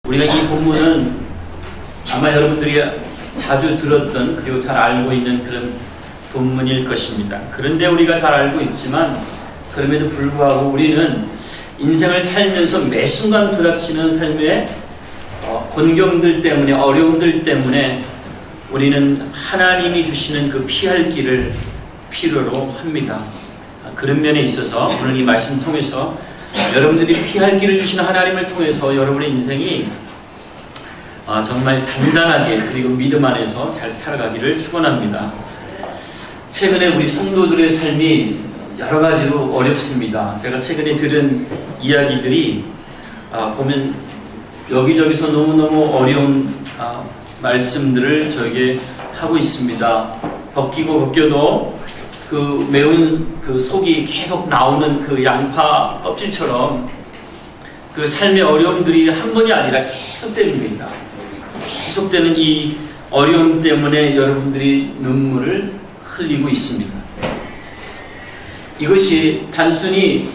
우리가 이 본문은 아마 여러분들이 자주 들었던 그리고 잘 알고 있는 그런 본문일 것입니다. 그런데 우리가 잘 알고 있지만 그럼에도 불구하고 우리는 인생을 살면서 매 순간 부닥치는 삶의 곤경들 때문에, 어려움들 때문에 우리는 하나님이 주시는 그 피할 길을 필요로 합니다. 그런 면에 있어서 오늘 이 말씀 통해서 여러분들이 피할 길을 주시는 하나님을 통해서 여러분의 인생이 정말 단단하게 그리고 믿음 안에서 잘 살아가기를 축원합니다. 최근에 우리 성도들의 삶이 여러 가지로 어렵습니다. 제가 최근에 들은 이야기들이 보면 여기저기서 너무너무 어려운 말씀들을 저에게 하고 있습니다. 벗기고 벗겨도 그 매운 그 속이 계속 나오는 그 양파 껍질처럼 그 삶의 어려움들이 한 번이 아니라 계속됩니다. 계속되는 이 어려움 때문에 여러분들이 눈물을 흘리고 있습니다. 이것이 단순히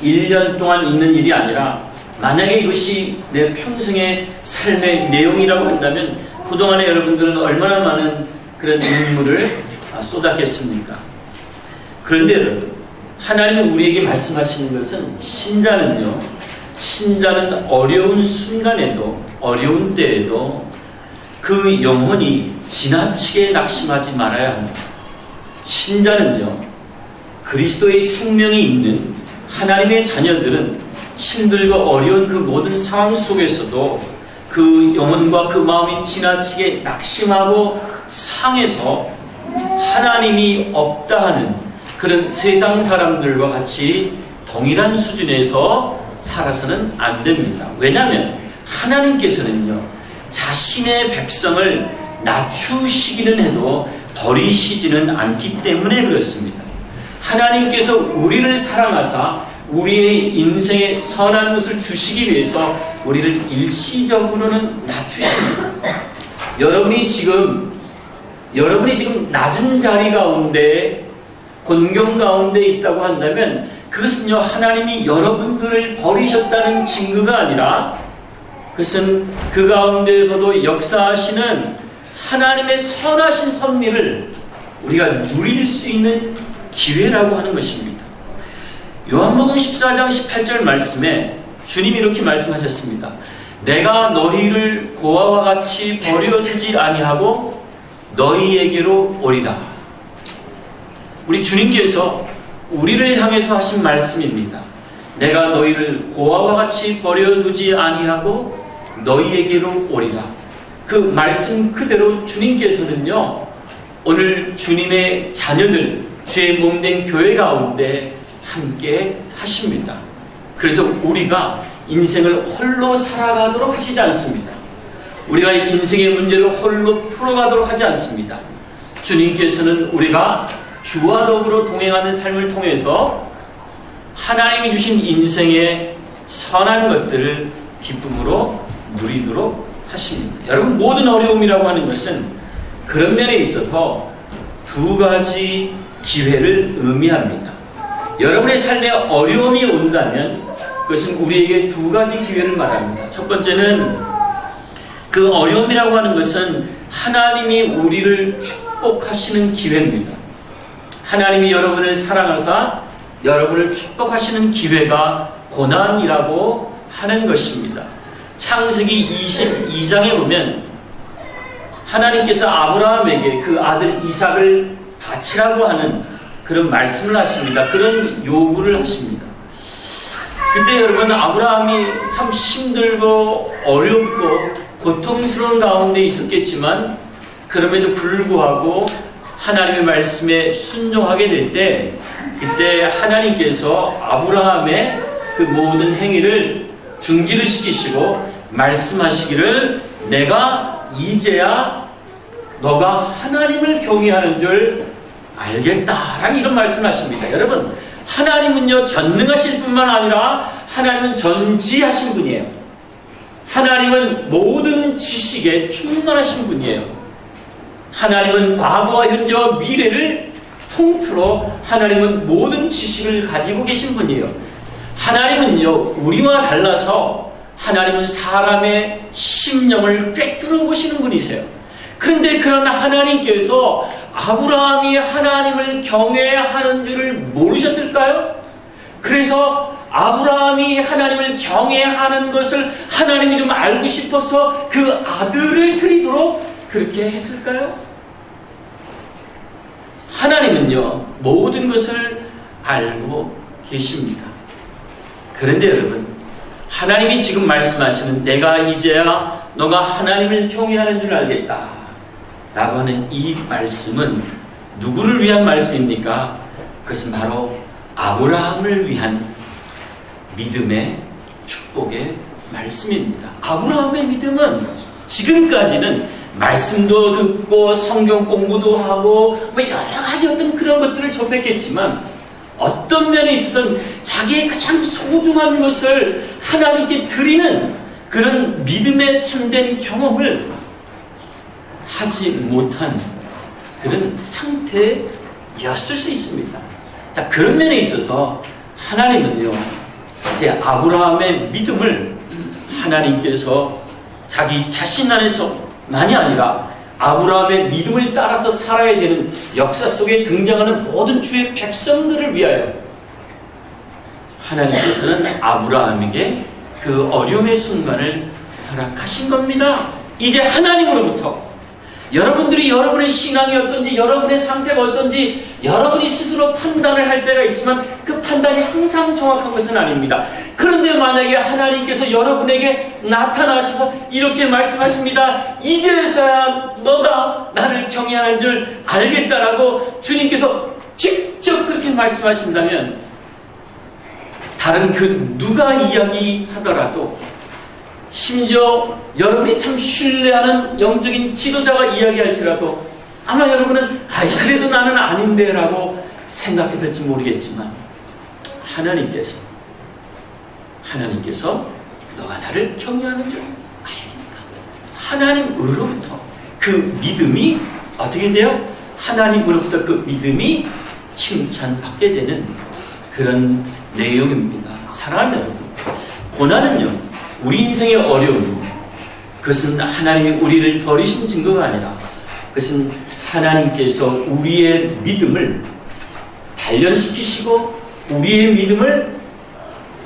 1년 동안 있는 일이 아니라 만약에 이것이 내 평생의 삶의 내용이라고 한다면 그동안에 여러분들은 얼마나 많은 그런 눈물을 쏟았겠습니까? 그런데 여러분, 하나님이 우리에게 말씀하시는 것은 신자는 어려운 순간에도, 어려운 때에도 그 영혼이 지나치게 낙심하지 말아야 합니다. 신자는요, 그리스도의 생명이 있는 하나님의 자녀들은 힘들고 어려운 그 모든 상황 속에서도 그 영혼과 그 마음이 지나치게 낙심하고 상해서 하나님이 없다 하는 그런 세상 사람들과 같이 동일한 수준에서 살아서는 안 됩니다. 왜냐하면 하나님께서는요, 자신의 백성을 낮추시기는 해도 버리시지는 않기 때문에 그렇습니다. 하나님께서 우리를 사랑하사 우리의 인생에 선한 것을 주시기 위해서 우리를 일시적으로는 낮추십니다. 여러분이 지금 낮은 자리 가운데, 곤경 가운데 있다고 한다면 그것은요, 하나님이 여러분들을 버리셨다는 증거가 아니라 그것은 그 가운데에서도 역사하시는 하나님의 선하신 섭리를 우리가 누릴 수 있는 기회라고 하는 것입니다. 요한복음 14장 18절 말씀에 주님이 이렇게 말씀하셨습니다. 내가 너희를 고아와 같이 버려두지 아니하고 너희에게로 오리라. 우리 주님께서 우리를 향해서 하신 말씀입니다. 내가 너희를 고아와 같이 버려두지 아니하고 너희에게로 오리라. 그 말씀 그대로 주님께서는요, 오늘 주님의 자녀들, 주의 몸된 교회 가운데 함께 하십니다. 그래서 우리가 인생을 홀로 살아가도록 하시지 않습니다. 우리가 인생의 문제를 홀로 풀어가도록 하지 않습니다. 주님께서는 우리가 주와 더불어 동행하는 삶을 통해서 하나님이 주신 인생의 선한 것들을 기쁨으로 누리도록 하십니다. 여러분, 모든 어려움이라고 하는 것은 그런 면에 있어서 두 가지 기회를 의미합니다. 여러분의 삶에 어려움이 온다면 그것은 우리에게 두 가지 기회를 말합니다. 첫 번째는 그 어려움이라고 하는 것은 하나님이 우리를 축복하시는 기회입니다. 하나님이 여러분을 사랑하사 여러분을 축복하시는 기회가 고난이라고 하는 것입니다. 창세기 22장에 보면 하나님께서 아브라함에게 그 아들 이삭을 바치라고 하는 그런 말씀을 하십니다. 그런 요구를 하십니다. 그때 여러분, 아브라함이 참 힘들고 어렵고 고통스러운 가운데 있었겠지만 그럼에도 불구하고 하나님의 말씀에 순종하게 될 때 그때 하나님께서 아브라함의 그 모든 행위를 중지를 시키시고 말씀하시기를 내가 이제야 너가 하나님을 경외하는 줄 알겠다라는 이런 말씀을 하십니다. 여러분, 하나님은요, 전능하실 뿐만 아니라 하나님은 전지하신 분이에요. 하나님은 모든 지식에 충만하신 분이에요. 하나님은 과거와 현재와 미래를 통틀어 하나님은 모든 지식을 가지고 계신 분이에요. 하나님은요, 우리와 달라서 하나님은 사람의 심령을 꿰뚫어 보시는 분이세요. 그런데 그런 하나님께서 아브라함이 하나님을 경외하는 줄을 모르셨을까요? 그래서 아브라함이 하나님을 경외하는 것을 하나님이 좀 알고 싶어서 그 아들을 드리도록 그렇게 했을까요? 하나님은요, 모든 것을 알고 계십니다. 그런데 여러분, 하나님이 지금 말씀하시는 내가 이제야 너가 하나님을 경외하는 줄 알겠다 라고 하는 이 말씀은 누구를 위한 말씀입니까? 그것은 바로 아브라함을 위한 믿음의 축복의 말씀입니다. 아브라함의 믿음은 지금까지는 말씀도 듣고 성경 공부도 하고 여러 가지 어떤 그런 것들을 접했겠지만 어떤 면에 있어서는 자기의 가장 소중한 것을 하나님께 드리는 그런 믿음의 참된 경험을 하지 못한 그런 상태였을 수 있습니다. 자, 그런 면에 있어서 하나님은요, 이제 아브라함의 믿음을 하나님께서 자기 자신 안에서만이 아니라 아브라함의 믿음을 따라서 살아야 되는 역사 속에 등장하는 모든 주의 백성들을 위하여 하나님께서는 아브라함에게 그 어려움의 순간을 허락하신 겁니다. 이제 하나님으로부터 여러분들이 여러분의 신앙이 어떤지, 여러분의 상태가 어떤지 여러분이 스스로 판단을 할 때가 있지만 그 판단이 항상 정확한 것은 아닙니다. 그런데 만약에 하나님께서 여러분에게 나타나셔서 이렇게 말씀하십니다. 이제서야 너가 나를 경외하는 줄 알겠다라고 주님께서 직접 그렇게 말씀하신다면 다른 그 누가 이야기하더라도, 심지어 여러분이 참 신뢰하는 영적인 지도자가 이야기할지라도 아마 여러분은 그래도 나는 아닌데 라고 생각이 될지 모르겠지만 하나님께서 너가 나를 경외하는 줄 알겠다. 하나님으로부터 그 믿음이 어떻게 돼요? 하나님으로부터 그 믿음이 칭찬받게 되는 그런 내용입니다. 사랑하는 여러분, 고난은요, 우리 인생의 어려움, 그것은 하나님이 우리를 버리신 증거가 아니라 그것은 하나님께서 우리의 믿음을 단련시키시고 우리의 믿음을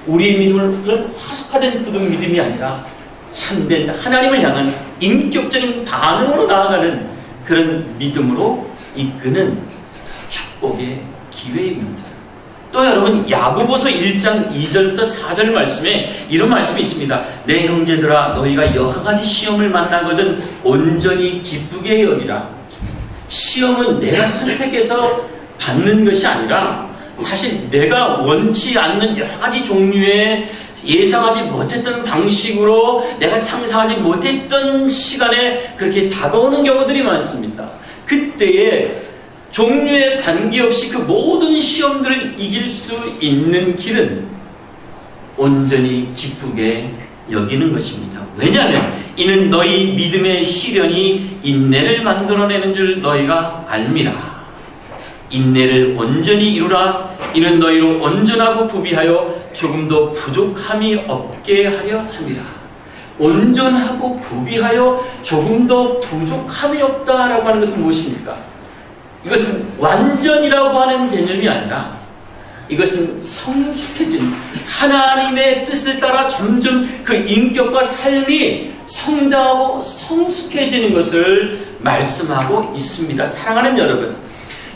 그런 화석화된 굳은 믿음이 아니라 참된 하나님을 향한 인격적인 반응으로 나아가는 그런 믿음으로 이끄는 축복의 기회입니다. 또 여러분, 야고보서 1장 2절부터 4절 말씀에 이런 말씀이 있습니다. 내 형제들아, 너희가 여러 가지 시험을 만나거든 온전히 기쁘게 여기라. 시험은 내가 선택해서 받는 것이 아니라 사실 내가 원치 않는 여러 가지 종류의 예상하지 못했던 방식으로 내가 상상하지 못했던 시간에 그렇게 다가오는 경우들이 많습니다. 그때에 종류에 관계없이 그 모든 시험들을 이길 수 있는 길은 온전히 기쁘게 여기는 것입니다. 왜냐하면 이는 너희 믿음의 시련이 인내를 만들어내는 줄 너희가 알미라. 인내를 온전히 이루라. 이는 너희로 온전하고 구비하여 조금도 부족함이 없게 하려 함이라. 온전하고 구비하여 조금도 부족함이 없다라고 하는 것은 무엇입니까? 이것은 완전이라고 하는 개념이 아니라 이것은 성숙해진 하나님의 뜻을 따라 점점 그 인격과 삶이 성장하고 성숙해지는 것을 말씀하고 있습니다. 사랑하는 여러분,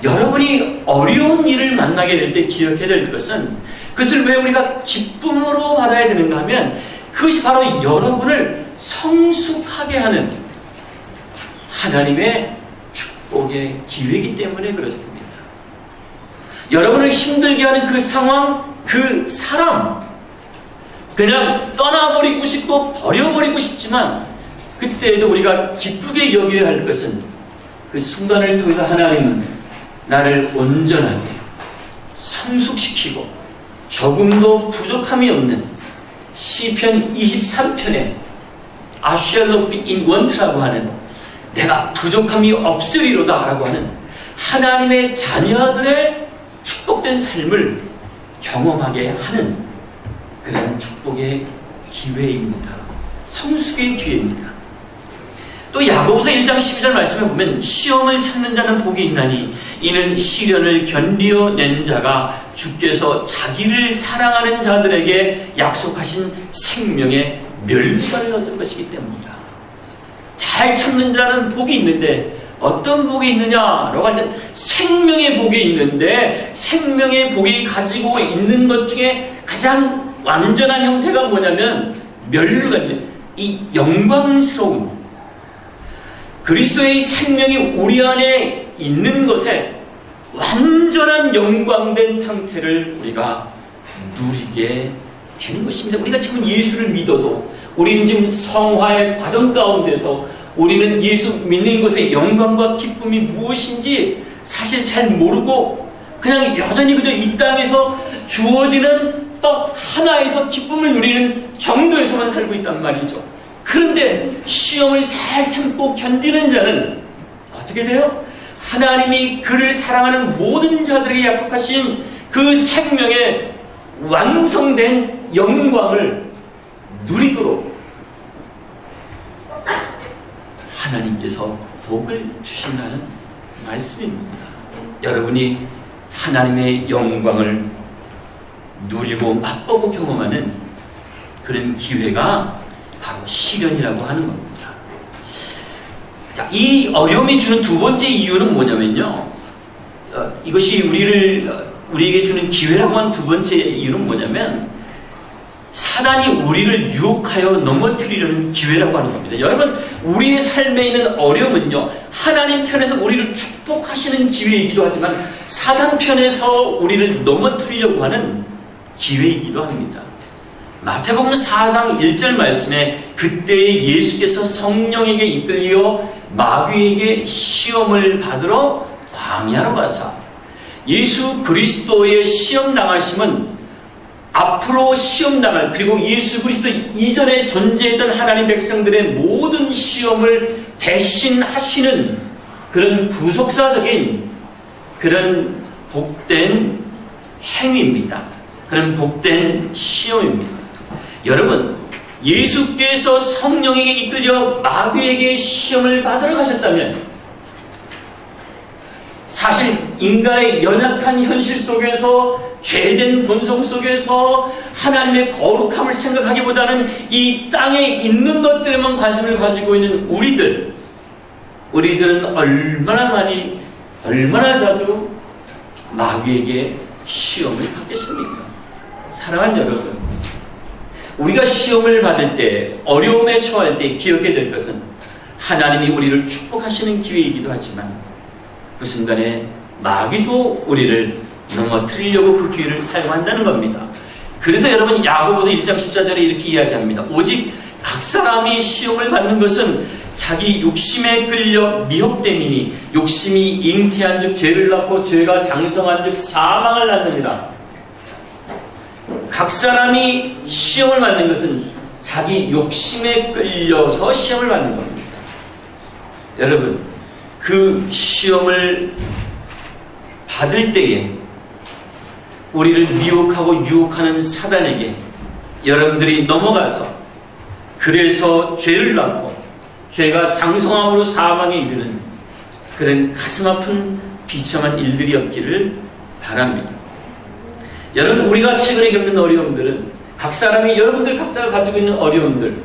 여러분이 어려운 일을 만나게 될 때 기억해야 될 것은, 그것을 왜 우리가 기쁨으로 받아야 되는가 하면 그것이 바로 여러분을 성숙하게 하는 하나님의 축복의 기회이기 때문에 그렇습니다. 여러분을 힘들게 하는 그 상황, 그 사람, 그냥 떠나버리고 싶고 버려버리고 싶지만 그때에도 우리가 기쁘게 여겨야 할 것은 그 순간을 통해서 하나님은 나를 온전하게 성숙시키고 조금도 부족함이 없는 시편 23편에 I shall not be in want라고 하는, 내가 부족함이 없으리로다 라고 하는 하나님의 자녀들의 축복된 삶을 경험하게 하는 그런 축복의 기회입니다. 성숙의 기회입니다. 또 야고보서 1장 12절 말씀에 보면 시험을 참는 자는 복이 있나니 이는 시련을 견디어낸 자가 주께서 자기를 사랑하는 자들에게 약속하신 생명의 멸류관을 얻을 것이기 때문이다. 잘 참는 자는 복이 있는데 어떤 복이 있느냐라고 할 때 생명의 복이 있는데 생명의 복이 가지고 있는 것 중에 가장 완전한 형태가 뭐냐면 멸류관, 이 영광스러움, 그리스도의 생명이 우리 안에 있는 것에 완전한 영광된 상태를 우리가 누리게 되는 것입니다. 우리가 지금 예수를 믿어도 우리는 지금 성화의 과정 가운데서 우리는 예수 믿는 것의 영광과 기쁨이 무엇인지 사실 잘 모르고 그냥 여전히 그저 이 땅에서 주어지는 떡 하나에서 기쁨을 누리는 정도에서만 살고 있단 말이죠. 그런데 시험을 잘 참고 견디는 자는 어떻게 돼요? 하나님이 그를 사랑하는 모든 자들에게 약속하신 그 생명의 완성된 영광을 누리도록 하나님께서 복을 주신다는 말씀입니다. 여러분이 하나님의 영광을 누리고 맛보고 경험하는 그런 기회가 바로 시련이라고 하는 겁니다. 자, 이 어려움이 주는 두 번째 이유는 뭐냐면요. 이것이 우리에게 주는 기회라고 하는 두 번째 이유는 뭐냐면 사단이 우리를 유혹하여 넘어뜨리려는 기회라고 하는 겁니다. 여러분, 우리의 삶에 있는 어려움은요, 하나님 편에서 우리를 축복하시는 기회이기도 하지만 사단 편에서 우리를 넘어뜨리려고 하는 기회이기도 합니다. 마태복음 4장 1절 말씀에 그때 예수께서 성령에게 이끌려 마귀에게 시험을 받으러 광야로 가사, 예수 그리스도의 시험 당하심은 앞으로 시험 당할, 그리고 예수 그리스도 이전에 존재했던 하나님 백성들의 모든 시험을 대신하시는 그런 구속사적인 그런 복된 행위입니다. 그런 복된 시험입니다. 여러분, 예수께서 성령에게 이끌려 마귀에게 시험을 받으러 가셨다면 사실 인간의 연약한 현실 속에서 죄된 본성 속에서 하나님의 거룩함을 생각하기보다는 이 땅에 있는 것들에만 관심을 가지고 있는 우리들은 얼마나 자주 마귀에게 시험을 받겠습니까? 사랑하는 여러분, 우리가 시험을 받을 때, 어려움에 처할 때 기억해야 될 것은 하나님이 우리를 축복하시는 기회이기도 하지만 그 순간에 마귀도 우리를 넘어뜨리려고 그 기회를 사용한다는 겁니다. 그래서 여러분, 야고보서 1장 14절에 이렇게 이야기합니다. 오직 각 사람이 시험을 받는 것은 자기 욕심에 끌려 미혹됨이니 욕심이 잉태한 즉 죄를 낳고 죄가 장성한 즉 사망을 낳느니라. 각 사람이 시험을 받는 것은 자기 욕심에 끌려서 시험을 받는 겁니다. 여러분, 그 시험을 받을 때에 우리를 미혹하고 유혹하는 사단에게 여러분들이 넘어가서 그래서 죄를 낳고 죄가 장성함으로 사망에 이르는 그런 가슴 아픈 비참한 일들이 없기를 바랍니다. 여러분, 우리가 최근에 겪는 어려움들은 각 사람이, 여러분들 각자가 가지고 있는 어려움들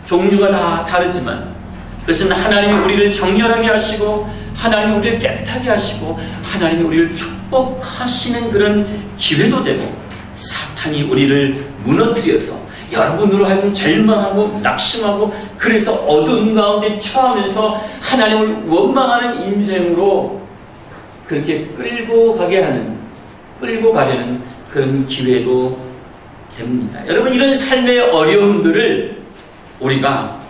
종류가 다 다르지만 그것은 하나님이 우리를 정결하게 하시고 하나님이 우리를 깨끗하게 하시고 하나님이 우리를 축복하시는 그런 기회도 되고, 사탄이 우리를 무너뜨려서 여러분으로 하여금 절망하고 낙심하고 그래서 어두운 가운데 처하면서 하나님을 원망하는 인생으로 그렇게 끌고 가려는 그런 기회도 됩니다. 여러분, 이런 삶의 어려움들을 우리가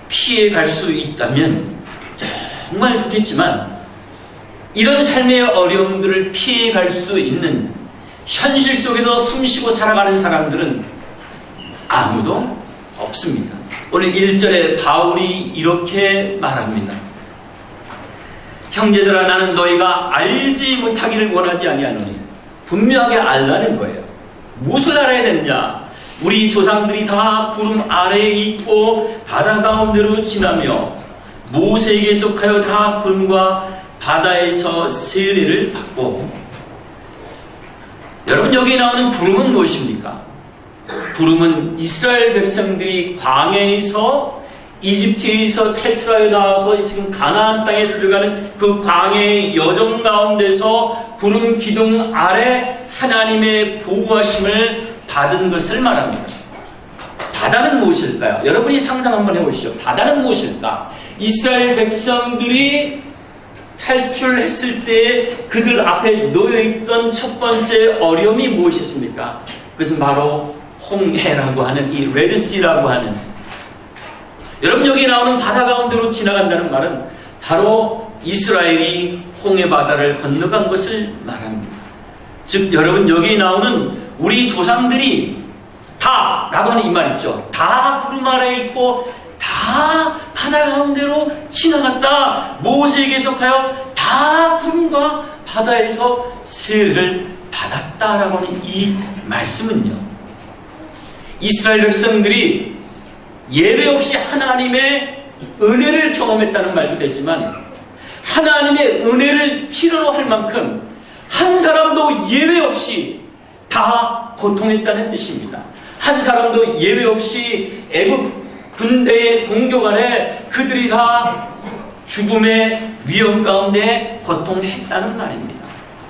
피해갈 수 있다면 정말 좋겠지만 이런 삶의 어려움들을 피해갈 수 있는 현실 속에서 숨쉬고 살아가는 사람들은 아무도 없습니다. 오늘 1절에 바울이 이렇게 말합니다. 형제들아, 나는 너희가 알지 못하기를 원하지 아니하노니. 분명하게 알라는 거예요. 무엇을 알아야 되느냐? 우리 조상들이 다 구름 아래에 있고 바다 가운데로 지나며 모세에게 속하여 다 구름과 바다에서 세례를 받고. 여러분, 여기 나오는 구름은 무엇입니까? 구름은 이스라엘 백성들이 광야에서 이집트에서 탈출하여 나와서 지금 가나안 땅에 들어가는 그 광야의 여정 가운데서 구름 기둥 아래 하나님의 보호하심을 받은 것을 말합니다. 바다는 무엇일까요? 여러분이 상상 한번 해보시죠. 바다는 무엇일까? 이스라엘 백성들이 탈출했을 때 그들 앞에 놓여있던 첫 번째 어려움이 무엇이었습니까? 그것은 바로 홍해라고 하는 이 레드시라고 하는, 여러분 여기 나오는 바다 가운데로 지나간다는 말은 바로 이스라엘이 홍해 바다를 건너간 것을 말합니다. 즉 여러분 여기 나오는 우리 조상들이 다 라고 하는 이 말 있죠. 다 구름 아래에 있고 다 바다 가운데로 지나갔다. 모세에게 속하여 다 구름과 바다에서 세례를 받았다라고 하는 이 말씀은요, 이스라엘 백성들이 예외 없이 하나님의 은혜를 경험했다는 말도 되지만 하나님의 은혜를 필요로 할 만큼 한 사람도 예외 없이 다 고통했다는 뜻입니다. 한 사람도 예외 없이 애굽 군대의 공격 아래 그들이 다 죽음의 위험 가운데 고통했다는 말입니다.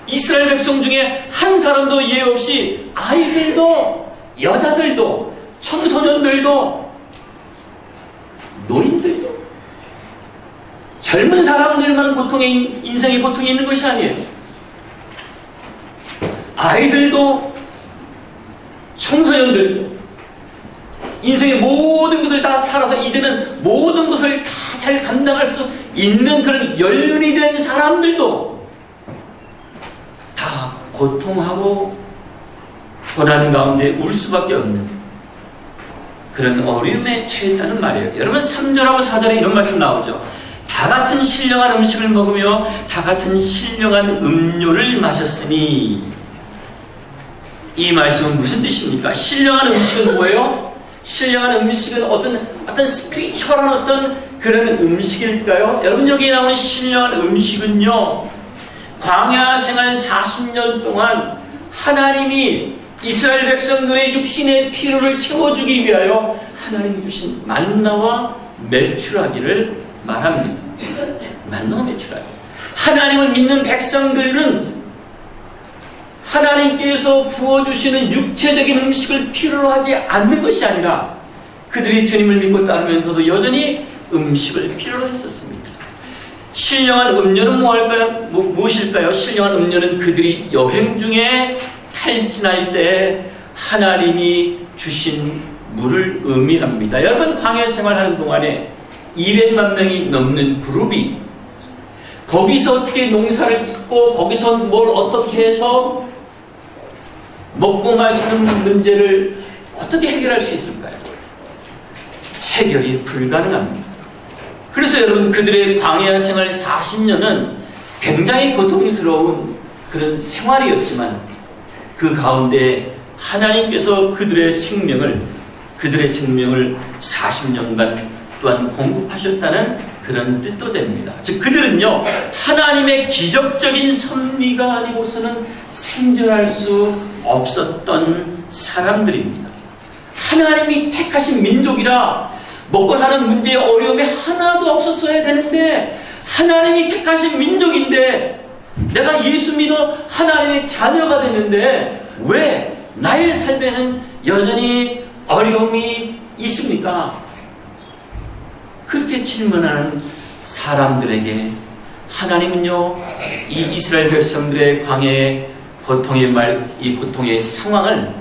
이스라엘 백성 중에 한 사람도 예외 없이 아이들도 여자들도 청소년들도 노인들도 젊은 사람들만 인생에 고통이 있는 것이 아니에요. 아이들도 청소년들도 인생의 모든 것을 다 살아서 이제는 모든 것을 다 잘 감당할 수 있는 그런 연륜이 된 사람들도 다 고통하고 고난 가운데 울 수밖에 없는 그런 어려움에 처했다는 말이에요. 여러분 3절하고 4절에 이런 말씀 나오죠. 다 같은 신령한 음식을 먹으며 다 같은 신령한 음료를 마셨으니, 이 말씀은 무슨 뜻입니까? 신령한 음식은 뭐예요? 신령한 음식은 어떤 스피리추얼한 어떤 그런 음식일까요? 여러분 여기 나오는 신령한 음식은요, 광야 생활 40년 동안 하나님이 이스라엘 백성들의 육신의 필요를 채워주기 위하여 하나님이 주신 만나와 메추라기를 말합니다. 만나와 메추라기. 하나님을 믿는 백성들은 하나님께서 부어주시는 육체적인 음식을 필요로 하지 않는 것이 아니라 그들이 주님을 믿고 따르면서도 여전히 음식을 필요로 했었습니다. 신령한 음료는 무엇일까요? 신령한 음료는 그들이 여행 중에 탈진할 때 하나님이 주신 물을 의미합니다. 여러분 광야 생활하는 동안에 200만 명이 넘는 그룹이 거기서 어떻게 농사를 짓고 거기서 뭘 어떻게 해서 먹고 마시는 문제를 어떻게 해결할 수 있을까요? 해결이 불가능합니다. 그래서 여러분 그들의 광야 생활 40년은 굉장히 고통스러운 그런 생활이었지만 그 가운데 하나님께서 그들의 생명을 40년간 또한 공급하셨다는 그런 뜻도 됩니다. 즉 그들은요 하나님의 기적적인 섭리가 아니고서는 생존할 수 없었던 사람들입니다. 하나님이 택하신 민족이라 먹고 사는 문제의 어려움이 하나도 없었어야 되는데, 하나님이 택하신 민족인데 내가 예수 믿어 하나님의 자녀가 됐는데 왜 나의 삶에는 여전히 어려움이 있습니까? 그렇게 질문하는 사람들에게 하나님은요 이 이스라엘 백성들의 광야의 이 고통의 상황을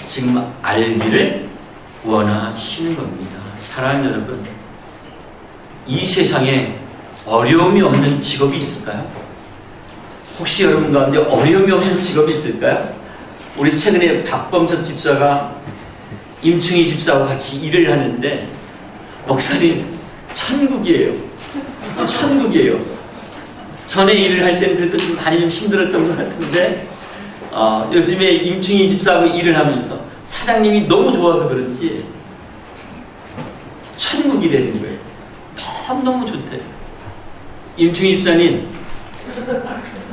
지금 알기를 원하시는 겁니다. 사랑하는 여러분, 이 세상에 어려움이 없는 직업이 있을까요? 혹시 여러분 가운데 어려움이 없는 직업이 있을까요? 우리 최근에 박범석 집사가 임충희 집사와 같이 일을 하는데, 목사님 천국이에요. 천국이에요. 전에 일을 할 때는 그래도 좀 많이 힘들었던 것 같은데 요즘에 임충희 집사하고 일을 하면서 사장님이 너무 좋아서 그런지 천국이 되는 거예요. 너무너무 좋대요. 임충희 집사님,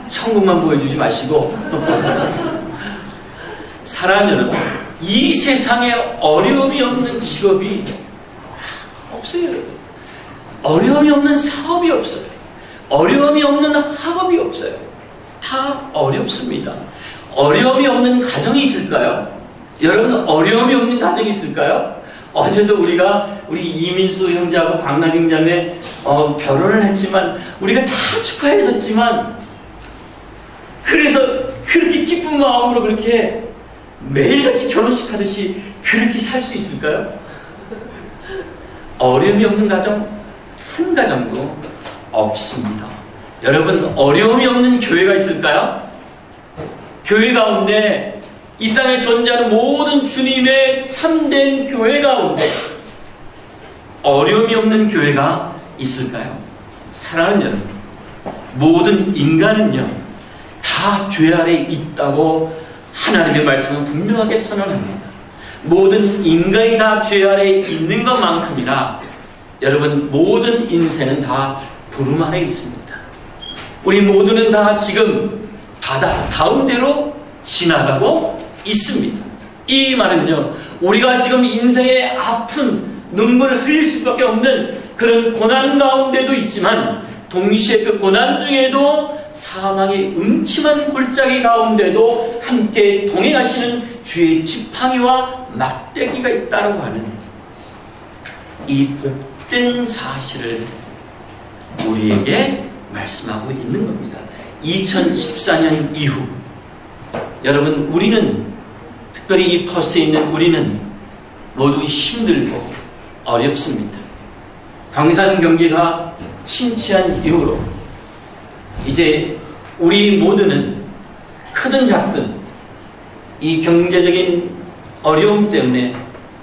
천국만 보여주지 마시고 사랑하는 여러분, 이 세상에 어려움이 없는 직업이 없어요. 어려움이 없는 사업이 없어요. 어려움이 없는 학업이 없어요. 다 어렵습니다. 어려움이 없는 가정이 있을까요? 여러분, 어려움이 없는 가정이 있을까요? 어제도 우리 이민수 형제하고 광란 형제는 결혼을 했지만 우리가 다 축하해줬지만 그래서 그렇게 기쁜 마음으로 그렇게 매일같이 결혼식 하듯이 그렇게 살 수 있을까요? 어려움이 없는 가정 한 가정도 없습니다. 여러분, 어려움이 없는 교회가 있을까요? 교회 가운데 이 땅에 존재하는 모든 주님의 참된 교회 가운데 어려움이 없는 교회가 있을까요? 사랑하는 여러분, 모든 인간은요 다 죄 아래 있다고 하나님의 말씀은 분명하게 선언합니다. 모든 인간이 다 죄 아래 있는 것만큼이나 여러분, 모든 인생은 다 부름 아래 있습니다. 우리 모두는 다 지금 바다 가운데로 지나가고 있습니다. 이 말은요, 우리가 지금 인생의 아픈 눈물을 흘릴 수밖에 없는 그런 고난 가운데도 있지만 동시에 그 고난 중에도 사망의 음침한 골짜기 가운데도 함께 동행하시는 주의 지팡이와 막대기가 있다고 하는 이 복된 사실을 우리에게 말씀하고 있는 겁니다. 2014년 이후 여러분, 우리는 특별히 이 퍼스에 있는 우리는 모두 힘들고 어렵습니다. 강산 경기가 침체한 이후로 이제 우리 모두는 크든 작든 이 경제적인 어려움 때문에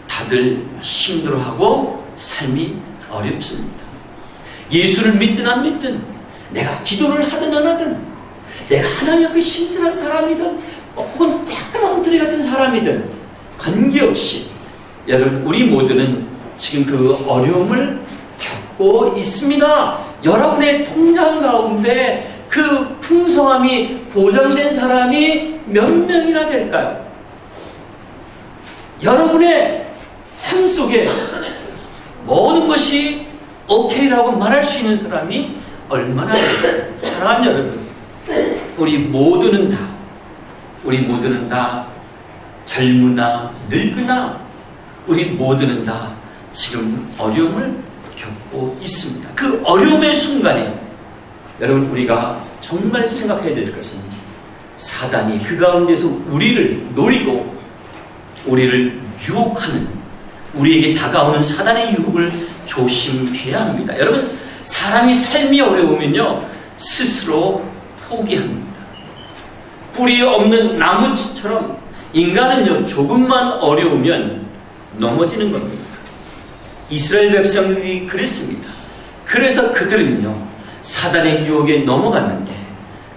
다들 힘들어하고 삶이 어렵습니다. 예수를 믿든 안 믿든, 내가 기도를 하든 안 하든, 내가 하나님 앞에 신실한 사람이든 혹은 약간 엉터리 같은 사람이든 관계없이 여러분, 우리 모두는 지금 그 어려움을 겪고 있습니다. 여러분의 통장 가운데 그 풍성함이 보장된 사람이 몇 명이나 될까요? 여러분의 삶 속에 모든 것이 오케이라고 말할 수 있는 사람이 얼마나 될까요? 사랑하는 여러분, 우리 모두는 다 젊으나 늙으나 우리 모두는 다 지금 어려움을 겪고 있습니다. 그 어려움의 순간에 여러분, 우리가 정말 생각해야 될 것은 사단이 그 가운데서 우리를 노리고 우리를 유혹하는, 우리에게 다가오는 사단의 유혹을 조심해야 합니다. 여러분, 사람이 삶이 어려우면요 스스로 포기합니다. 뿌리 없는 나무처럼 인간은요 조금만 어려우면 넘어지는 겁니다. 이스라엘 백성들이 그랬습니다. 그래서 그들은요 사단의 유혹에 넘어갔는데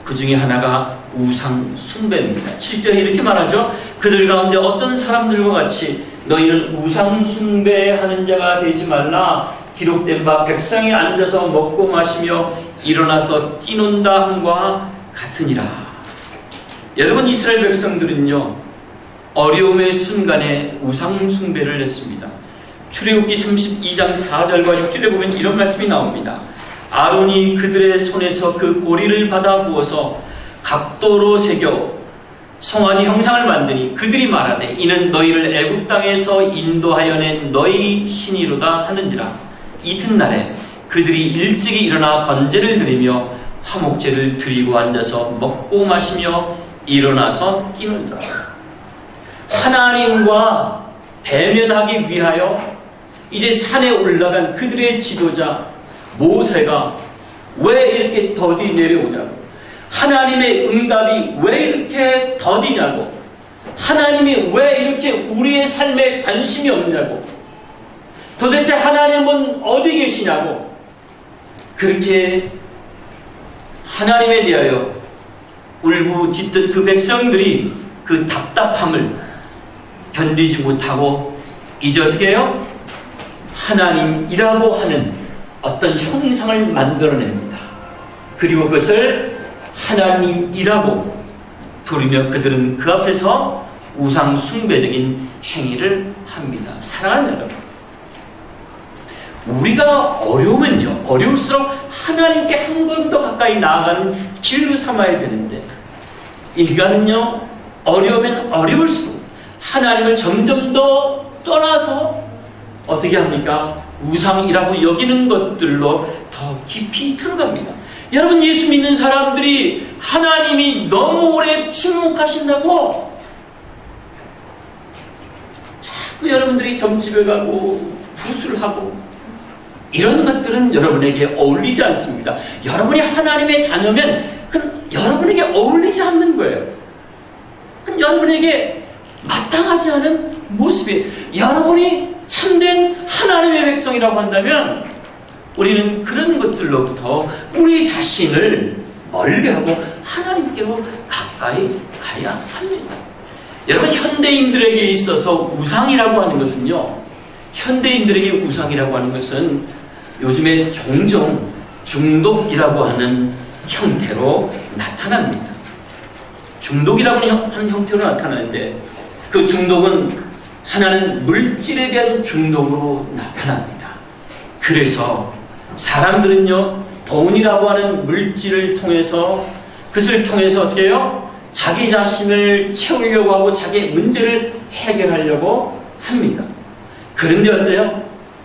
그 중에 하나가 우상 숭배입니다. 7절에 이렇게 말하죠. 그들 가운데 어떤 사람들과 같이 너희는 우상 숭배하는 자가 되지 말라. 기록된 바 백성이 앉아서 먹고 마시며 일어나서 뛰논다 함과 같으니라. 여러분, 이스라엘 백성들은요 어려움의 순간에 우상 숭배를 했습니다. 출애굽기 32장 4절과 6절에 보면 이런 말씀이 나옵니다. 아론이 그들의 손에서 그 고리를 받아 부어서 각도로 새겨 송아지 형상을 만드니 그들이 말하되 이는 너희를 애굽 땅에서 인도하여 낸 너희 신이로다 하는지라. 이튿날에 그들이 일찍이 일어나 번제를 드리며 화목제를 드리고 앉아서 먹고 마시며 일어나서 뛰는다. 하나님과 대면하기 위하여 이제 산에 올라간 그들의 지도자 모세가 왜 이렇게 더디 내려오냐고, 하나님의 응답이 왜 이렇게 더디냐고, 하나님이 왜 이렇게 우리의 삶에 관심이 없냐고, 도대체 하나님은 어디 계시냐고, 그렇게 하나님에 대하여 울부짖던 그 백성들이 그 답답함을 견디지 못하고 이제 어떻게 해요? 하나님이라고 하는 어떤 형상을 만들어냅니다. 그리고 그것을 하나님이라고 부르며 그들은 그 앞에서 우상 숭배적인 행위를 합니다. 사랑하는 여러분, 우리가 어려우면요, 어려울수록 하나님께 한 걸음 더 가까이 나아가는 길로 삼아야 되는데, 인간은요, 어려우면 어려울수록 하나님을 점점 더 떠나서 어떻게 합니까? 우상이라고 여기는 것들로 더 깊이 들어갑니다. 여러분, 예수 믿는 사람들이 하나님이 너무 오래 침묵하신다고 자꾸 여러분들이 점집에 가고 구슬 하고 이런 것들은 여러분에게 어울리지 않습니다. 여러분이 하나님의 자녀면 그건 여러분에게 어울리지 않는 거예요. 그건 여러분에게 마땅하지 않은 모습이에요. 여러분이 참된 하나님의 백성이라고 한다면 우리는 그런 것들로부터 우리 자신을 멀리하고 하나님께로 가까이 가야 합니다. 여러분, 현대인들에게 있어서 우상이라고 하는 것은요, 현대인들에게 우상이라고 하는 것은 요즘에 종종 중독이라고 하는 형태로 나타납니다. 중독이라고 하는 형태로 나타나는데, 그 중독은 하나는 물질에 대한 중독으로 나타납니다. 그래서 사람들은요, 돈이라고 하는 물질을 통해서, 그것을 통해서 어떻게 해요? 자기 자신을 채우려고 하고 자기의 문제를 해결하려고 합니다. 그런데 어때요?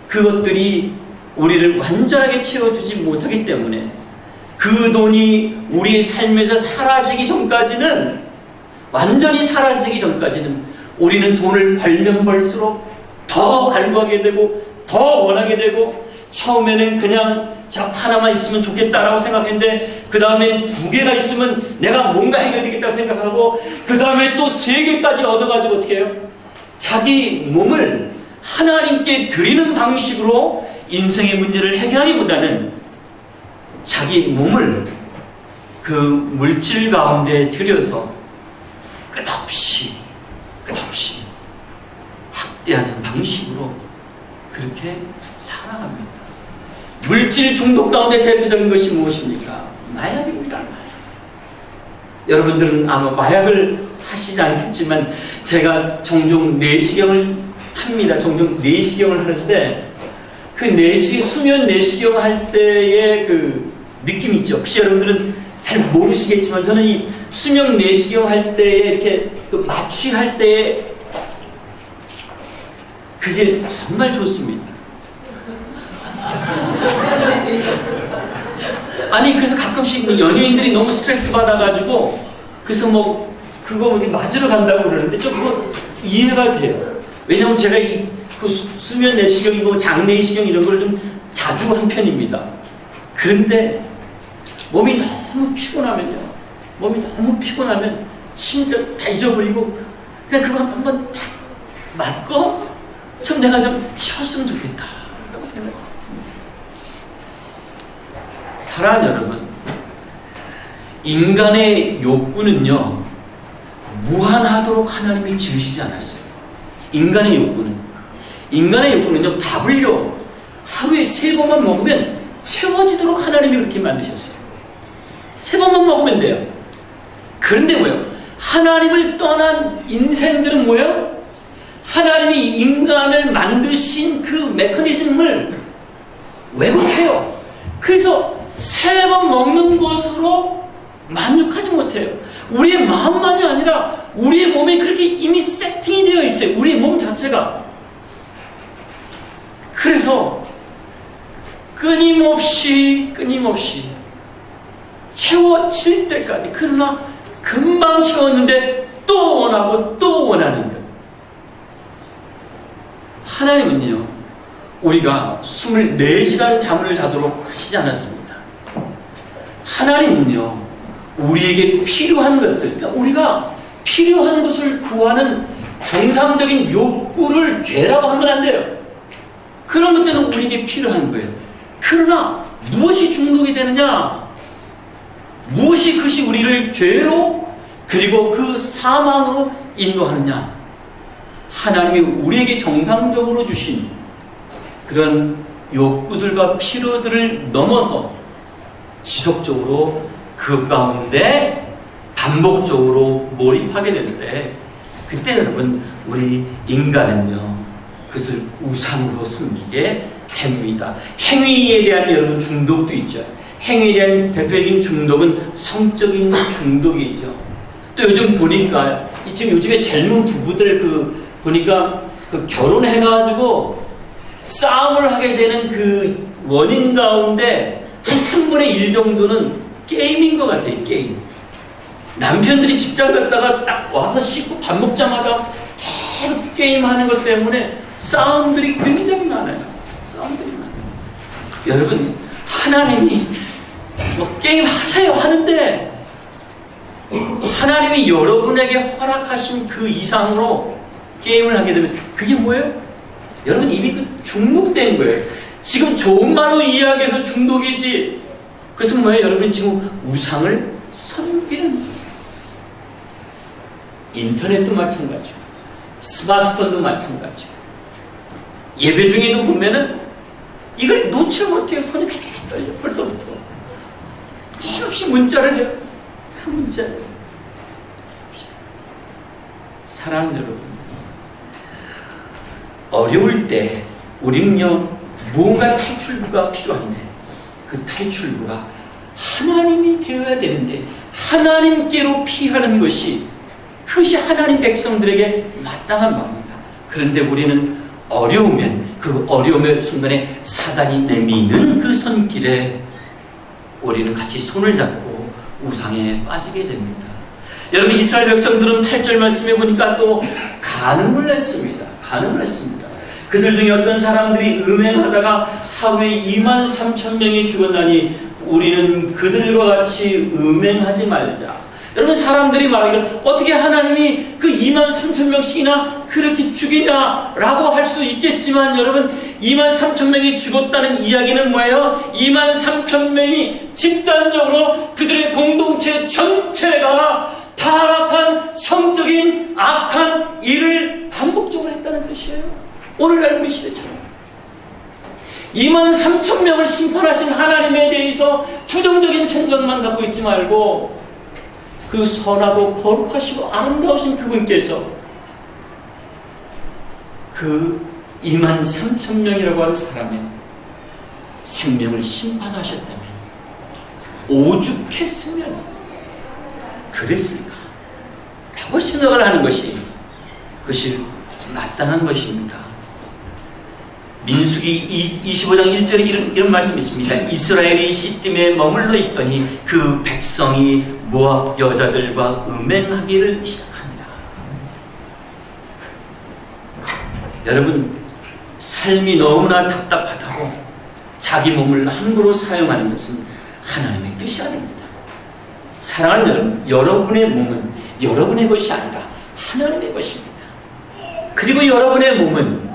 그것들이 우리를 완전하게 채워주지 못하기 때문에 그 돈이 우리의 삶에서 사라지기 전까지는, 완전히 사라지기 전까지는 우리는 돈을 벌면 벌수록 더 갈구하게 되고 더 원하게 되고, 처음에는 그냥 자 하나만 있으면 좋겠다라고 생각했는데 그 다음에 2개가 있으면 내가 뭔가 해결되겠다고 생각하고, 그 다음에 또 3개까지 얻어가지고 어떻게 해요? 자기 몸을 하나님께 드리는 방식으로 인생의 문제를 해결하기보다는 자기 몸을 그 물질 가운데 들여서 끝없이 학대하는 방식으로 그렇게 살아갑니다. 물질 중독 가운데 대표적인 것이 무엇입니까? 마약입니다. 여러분들은 아마 마약을 하시지 않겠지만 제가 종종 내시경을 합니다. 종종 내시경을 하는데 그 수면 내시경 할 때의 그 느낌 있죠? 혹시 여러분들은 잘 모르시겠지만 저는 이 수면 내시경 할 때에 이렇게 그 마취할 때에 그게 정말 좋습니다. 아니, 그래서 가끔씩 연예인들이 너무 스트레스 받아가지고 그래서 뭐 그거 맞으러 간다고 그러는데 좀 그거 이해가 돼요. 왜냐면 제가 그 수면 내시경이고 장내시경 이런 걸 좀 자주 한 편입니다. 그런데 몸이 너무 피곤하면 진짜 다 잊어버리고 그냥 그거 한번 딱 맞고 참 내가 좀 쉬었으면 좋겠다 라고 생각해요. 사랑하는 여러분, 인간의 욕구는요, 무한하도록 하나님이 지으시지 않았어요. 인간의 욕구는요, 밥을요, 하루에 3번만 먹으면 채워지도록 하나님이 그렇게 만드셨어요. 3번만 먹으면 돼요. 그런데 뭐예요? 하나님을 떠난 인생들은 뭐예요? 하나님이 인간을 만드신 그 메커니즘을 왜곡해요. 그래서 3번 먹는 것으로 만족하지 못해요. 우리의 마음만이 아니라 우리의 몸이 그렇게 이미 세팅이 되어 있어요. 우리의 몸 자체가. 그래서 끊임없이 채워질 때까지, 그러나 금방 채웠는데 또 원하고 또 원하는 것. 하나님은요, 우리가 24시간 잠을 자도록 하시지 않았습니다. 하나님은요, 우리에게 필요한 것들, 그러니까 우리가 필요한 것을 구하는 정상적인 욕구를 죄라고 하면 안 돼요. 그런 것들은 우리에게 필요한 거예요. 그러나 무엇이 중독이 되느냐? 무엇이 그것이 우리를 죄로 그리고 그 사망으로 인도하느냐? 하나님이 우리에게 정상적으로 주신 그런 욕구들과 필요들을 넘어서 지속적으로 그 가운데 반복적으로 몰입하게 되는데, 그때 여러분 우리 인간은요 그것을 우상으로 섬기게 됩니다. 행위에 대한 여러분 중독도 있죠. 행위에 대한 대표적인 중독은 성적인 중독이죠. 또 요즘 보니까 지금 요즘에 젊은 부부들 보니까 결혼해가지고 싸움을 하게 되는 그 원인 가운데 한 3분의 1 정도는 게임인 것 같아요. 게임. 남편들이 직장 갔다가 딱 와서 씻고 밥 먹자마자 계속 게임하는 것 때문에 싸움들이 굉장히 많아요. 싸움들이 많아요. 여러분, 하나님이 게임 하세요 하는데 하나님이 여러분에게 허락하신 그 이상으로 게임을 하게 되면 그게 뭐예요? 여러분 이미 중독된 거예요. 지금 좋은 말로 이야기해서 중독이지. 그것은 뭐예요? 여러분 지금 우상을 섬기는 거예요. 인터넷도 마찬가지고 스마트폰도 마찬가지고 예배 중에도 보면은 이걸 놓지 못해요. 손이 떨려 벌써부터. 힘없이 문자를 해요. 그 문자를. 사랑하는 여러분, 어려울 때 우리는요 무언가 탈출구가 필요한데 그 탈출구가 하나님이 되어야 되는데 하나님께로 피하는 것이 그것이 하나님 백성들에게 마땅한 마음입니다. 그런데 우리는 어려우면 그 어려움의 순간에 사단이 내미는 그 손길에 우리는 같이 손을 잡고 우상에 빠지게 됩니다. 여러분 이스라엘 백성들은 8절 말씀에 보니까 또 간음을 했습니다. 간음을 했습니다. 그들 중에 어떤 사람들이 음행하다가 하루에 23,000명이 죽었나니 우리는 그들과 같이 음행하지 말자. 여러분 사람들이 말하기를 어떻게 하나님이 그 23,000명씩이나 그렇게 죽이냐라고 할 수 있겠지만 여러분 23,000명이 죽었다는 이야기는 뭐예요? 23,000명이 집단적으로 그들의 공동체 전체가 타락한 성적인 악한 일을 반복적으로 했다는 뜻이에요. 오늘날 우리 시대처럼 23,000명을 심판하신 하나님에 대해서 부정적인 생각만 갖고 있지 말고 그 선하고 거룩하시고 아름다우신 그분께서 그 23,000명이라고 하는 사람의 생명을 심판하셨다면 오죽했으면 그랬을까 라고 생각을 하는 것이 그것이 마땅한 것입니다. 민수기 25장 1절에 이런 말씀이 있습니다. 이스라엘이 시딤에 머물러 있더니 그 백성이 모압 여자들과 음행하기를 시작합니다. 여러분 삶이 너무나 답답하다고 자기 몸을 함부로 사용하는 것은 하나님의 뜻이 아닙니다. 사랑하는 여러분, 여러분의 몸은 여러분의 것이 아니라 하나님의 것입니다. 그리고 여러분의 몸은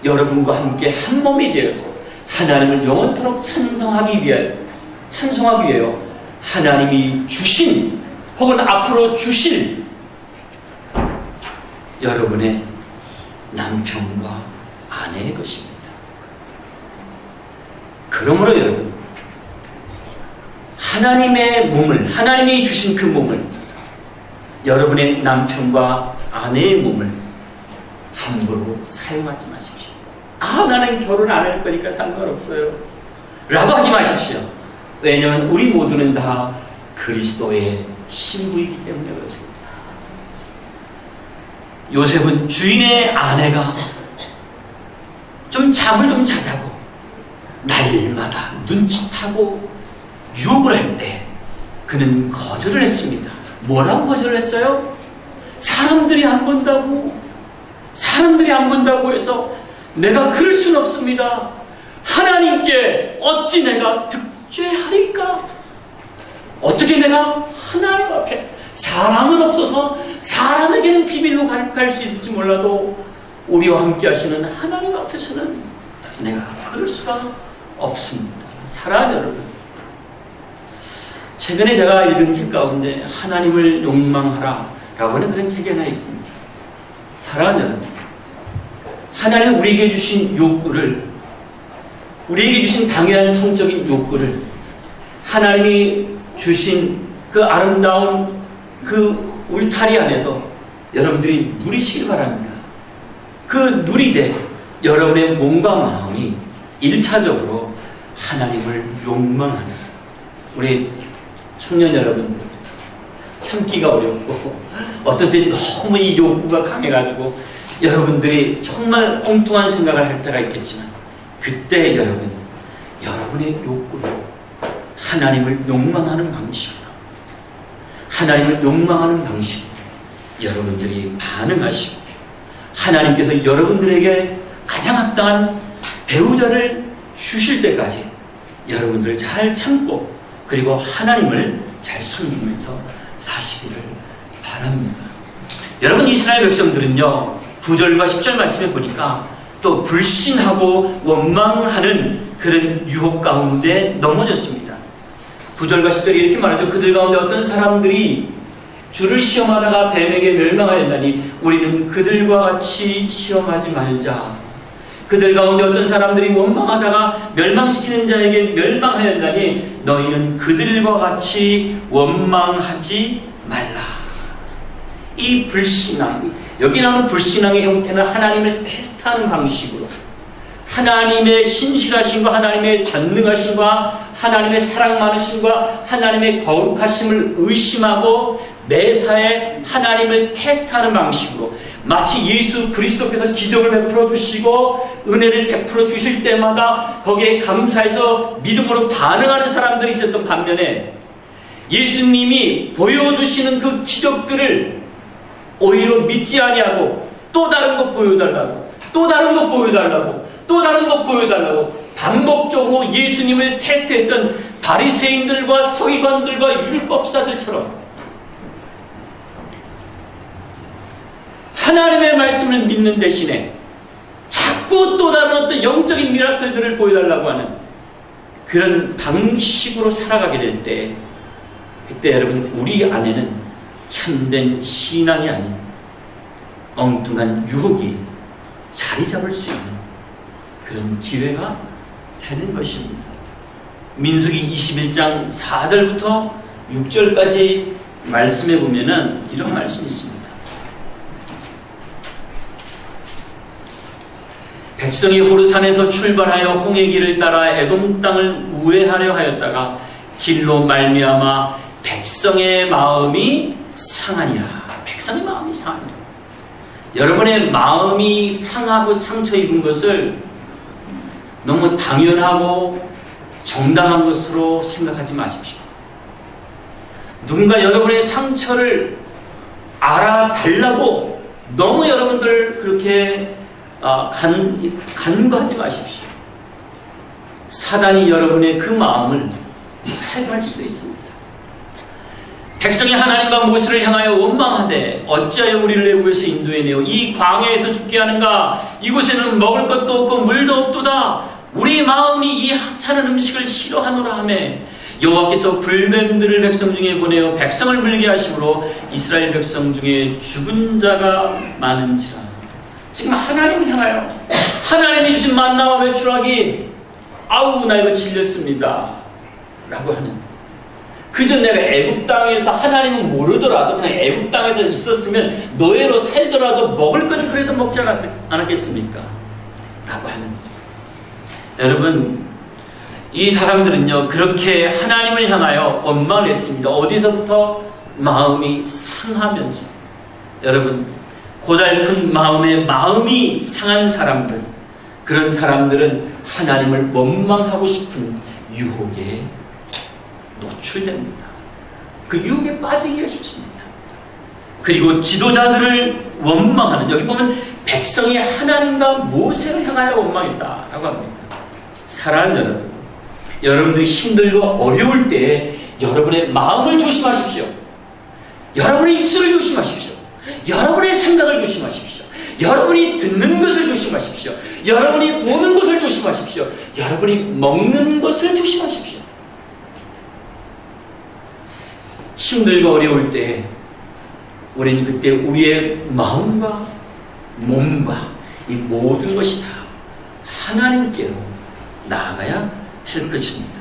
여러분과 함께 한 몸이 되어서 하나님을 영원토록 찬송하기 위하여 하나님이 주신 혹은 앞으로 주실 여러분의 남편과 아내의 것입니다. 그러므로 여러분 하나님의 몸을 하나님이 주신 그 몸을 여러분의 남편과 아내의 몸을 함부로 사용하지 마십시오. 나는 결혼 안 할 거니까 상관없어요 라고 하지 마십시오. 왜냐하면 우리 모두는 다 그리스도의 신부이기 때문에 그렇습니다. 요셉은 주인의 아내가 좀 잠을 좀 자자고 날마다 눈짓하고 유혹을 할 때 그는 거절을 했습니다. 뭐라고 거절을 했어요? 사람들이 안 본다고 해서 내가 그럴 수는 없습니다. 하나님께 어찌 내가 득죄하리까? 어떻게 내가 하나님 앞에 사람은 없어서 사람에게는 비밀로 갈 수 있을지 몰라도 우리와 함께 하시는 하나님 앞에서는 내가 그럴 수가 없습니다. 사랑하는 여러분, 최근에 제가 읽은 책 가운데 하나님을 욕망하라 라고 하는 그런 책이 하나 있습니다. 사랑하는 여러분, 하나님은 우리에게 주신 욕구를, 우리에게 주신 당연한 성적인 욕구를 하나님이 주신 그 아름다운 그 울타리 안에서 여러분들이 누리시길 바랍니다. 그 누리되 여러분의 몸과 마음이 1차적으로 하나님을 욕망하는, 우리 청년 여러분들 참기가 어렵고 어떤 때 너무 이 욕구가 강해가지고 여러분들이 정말 엉뚱한 생각을 할 때가 있겠지만, 그때 여러분의 욕구를 하나님을 욕망하는 방식으로, 하나님을 욕망하는 방식으로 여러분들이 반응하시고, 하나님께서 여러분들에게 가장 합당한 배우자를 주실 때까지 여러분들 잘 참고, 그리고 하나님을 잘 섬기면서 사시기를 바랍니다. 여러분, 이스라엘 백성들은요, 9절과 10절 말씀에 보니까 또 불신하고 원망하는 그런 유혹 가운데 넘어졌습니다. 9절과 10절이 이렇게 말하죠. 그들 가운데 어떤 사람들이 주를 시험하다가 뱀에게 멸망하였나니 우리는 그들과 같이 시험하지 말자. 그들 가운데 어떤 사람들이 원망하다가 멸망시키는 자에게 멸망하였나니 너희는 그들과 같이 원망하지 말라. 이 불신앙, 여기 나오는 불신앙의 형태는 하나님을 테스트하는 방식으로, 하나님의 신실하심과 하나님의 전능하심과 하나님의 사랑 많으심과 하나님의 거룩하심을 의심하고 매사에 하나님을 테스트하는 방식으로, 마치 예수 그리스도께서 기적을 베풀어 주시고 은혜를 베풀어 주실 때마다 거기에 감사해서 믿음으로 반응하는 사람들이 있었던 반면에, 예수님이 보여주시는 그 기적들을 오히려 믿지 아니하고 또 다른 것 보여달라고, 또 다른 것 보여달라고, 또 다른 것 보여달라고 반복적으로 예수님을 테스트했던 바리새인들과 서기관들과 율법사들처럼 하나님의 말씀을 믿는 대신에 자꾸 또 다른 어떤 영적인 미라클들을 보여달라고 하는 그런 방식으로 살아가게 될 때, 그때 여러분, 우리 안에는 참된 신앙이 아닌 엉뚱한 유혹이 자리 잡을 수 있는 그런 기회가 되는 것입니다. 민수기 21장 4절부터 6절까지 말씀해 보면은 이런 말씀이 있습니다. 백성이 호르산에서 출발하여 홍해 길을 따라 에돔 땅을 우회하려 하였다가 길로 말미암아 백성의 마음이 상하니라. 백성의 마음이 상하니라. 여러분의 마음이 상하고 상처 입은 것을 너무 당연하고 정당한 것으로 생각하지 마십시오. 누군가 여러분의 상처를 알아달라고 너무 여러분들 그렇게 간과하지 마십시오. 사단이 여러분의 그 마음을 사용할 수도 있습니다. 백성이 하나님과 모세를 향하여 원망하되 어찌하여 우리를 애굽에서 인도해내어 이 광야에서 죽게 하는가? 이곳에는 먹을 것도 없고 물도 없도다. 우리 마음이 이 하찮은 음식을 싫어하노라 하며, 여호와께서 불뱀들을 백성 중에 보내어 백성을 물게 하심으로 이스라엘 백성 중에 죽은 자가 많은지라. 지금 하나님을 향하여 하나님이 주신 만나와 메추라기, 아우 나 이거 질렸습니다 라고 하는, 그저 내가 애굽 땅에서 하나님은 모르더라도 그냥 애굽 땅에서 있었으면 노예로 살더라도 먹을 건 그래도 먹지 않았겠습니까? 라고 하는, 여러분, 이 사람들은요 그렇게 하나님을 향하여 원망을 했습니다. 어디서부터? 마음이 상하면서. 여러분, 고달픈 마음이 상한 사람들, 그런 사람들은 하나님을 원망하고 싶은 유혹에 노출됩니다. 그 유혹에 빠지기가 쉽습니다. 그리고 지도자들을 원망하는, 여기 보면 백성이 하나님과 모세를 향하여 원망했다라고 합니다. 사랑하는 여러분, 여러분들이 힘들고 어려울 때 여러분의 마음을 조심하십시오. 여러분의 입술을 조심하십시오. 여러분의 생각을 조심하십시오. 여러분이 듣는 것을 조심하십시오. 여러분이 보는 것을 조심하십시오. 여러분이 먹는 것을 조심하십시오. 힘들고 어려울 때 우리는 그때 우리의 마음과 몸과 이 모든 것이 다 하나님께로 나아가야 할 것입니다.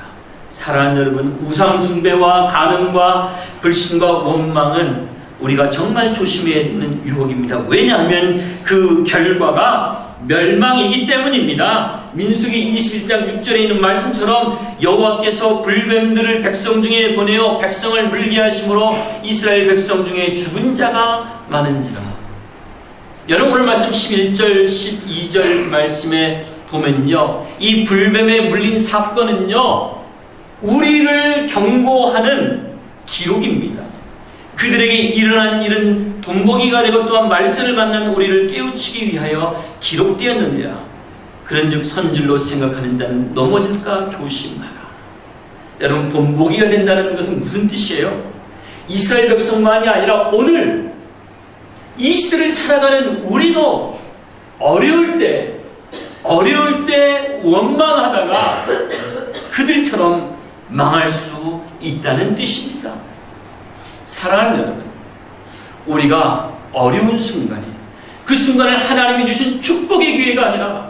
사랑하는 여러분, 우상숭배와 간음과 불신과 원망은 우리가 정말 조심해야 하는 유혹입니다. 왜냐하면 그 결과가 멸망이기 때문입니다. 민수기 21장 6절에 있는 말씀처럼 여호와께서 불뱀들을 백성 중에 보내어 백성을 물게 하심으로 이스라엘 백성 중에 죽은 자가 많은지라. 여러분, 오늘 말씀 11절 12절 말씀에 보면요, 이 불뱀에 물린 사건은요, 우리를 경고하는 기록입니다. 그들에게 일어난 일은 본보기가 되고 또한 말씀을 만난 우리를 깨우치기 위하여 기록되었느니라. 그런즉 선질로 생각하는 자는 넘어질까 조심하라. 여러분, 본보기가 된다는 것은 무슨 뜻이에요? 이스라엘 백성만이 아니라 오늘 이 시대를 살아가는 우리도 어려울 때 원망하다가 그들처럼 망할 수 있다는 뜻입니다. 사랑하는 여러분, 우리가 어려운 순간에 그 순간을 하나님이 주신 축복의 기회가 아니라